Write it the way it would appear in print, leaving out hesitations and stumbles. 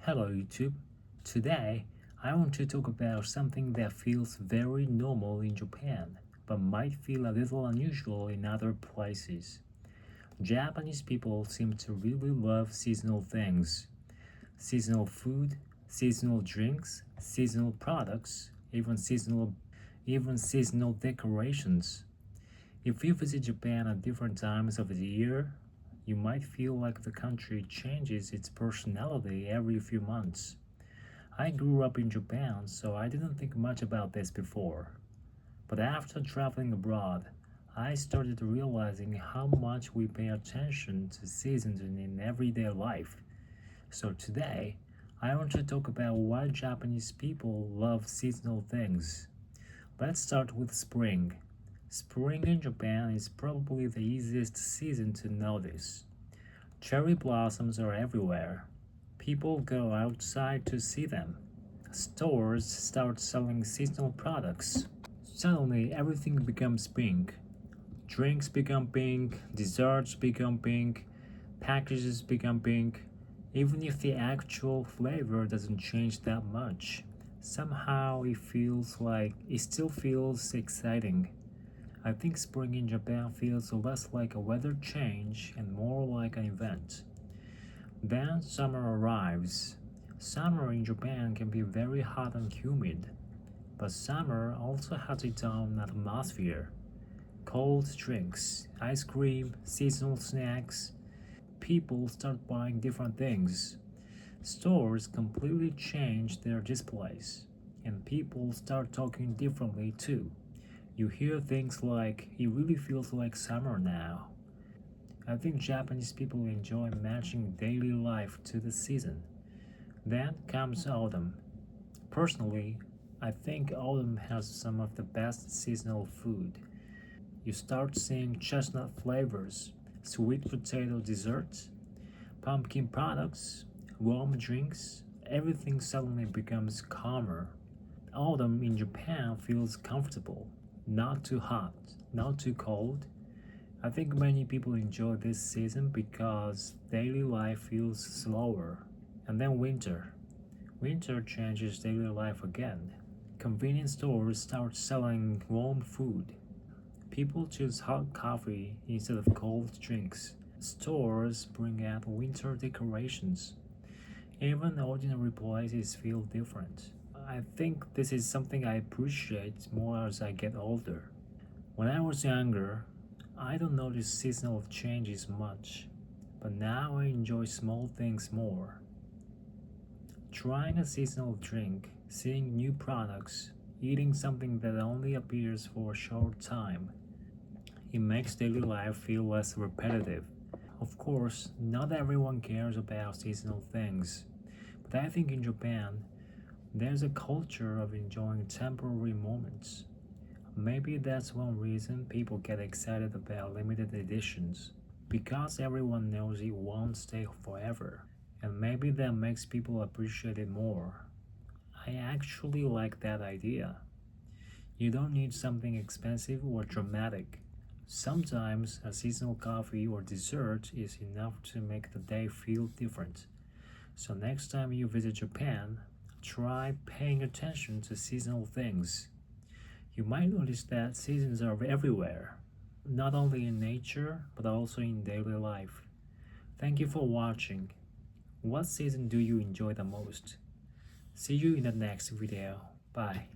Hello YouTube. Today, I want to talk about something that feels very normal in Japan, but might feel a little unusual in other places. Japanese people seem to really love seasonal things. Seasonal food, seasonal drinks, seasonal products, even seasonal decorations. If you visit Japan at different times of the year, you might feel like the country changes its personality every few months. I grew up in Japan, so I didn't think much about this before. But after traveling abroad, I started realizing how much we pay attention to seasons in everyday life. So today, I want to talk about why Japanese people love seasonal things. Let's start with spring. Spring in Japan is probably the easiest season to notice. Cherry blossoms are everywhere. People go outside to see them. Stores start selling seasonal products. Suddenly, everything becomes pink. Drinks become pink, desserts become pink, packages become pink. Even if the actual flavor doesn't change that much, somehow it still feels exciting. I think spring in Japan feels less like a weather change and more like an event. Then summer arrives. Summer in Japan can be very hot and humid, but summer also has its own atmosphere. Cold drinks, ice cream, seasonal snacks. People start buying different things. Stores completely change their displays, and people start talking differently too. You hear things like, it really feels like summer now. I think Japanese people enjoy matching daily life to the season. Then comes autumn. Personally, I think autumn has some of the best seasonal food. You start seeing chestnut flavors, sweet potato desserts, pumpkin products, warm drinks. Everything suddenly becomes calmer. Autumn in Japan feels comfortable, not too hot, not too cold. I think many people enjoy this season because daily life feels slower. And then winter. Winter changes daily life again. Convenience stores start selling warm food. People choose hot coffee instead of cold drinks. Stores bring out winter decorations. Even ordinary places feel different. I think this is something I appreciate more as I get older. When I was younger, I don't notice seasonal changes much, but now I enjoy small things more. Trying a seasonal drink, seeing new products, eating something that only appears for a short time. It makes daily life feel less repetitive. Of course, not everyone cares about seasonal things, but I think in Japan, there's a culture of enjoying temporary moments. Maybe that's one reason people get excited about limited editions, because everyone knows it won't stay forever, and maybe that makes people appreciate it more. I actually like that idea. You don't need something expensive or dramatic. Sometimes a seasonal coffee or dessert is enough to make the day feel different. So next time you visit Japan, try paying attention to seasonal things. You might notice that seasons are everywhere, not only in nature but also in daily life. Thank you for watching. What season do you enjoy the most? See you in the next video. Bye.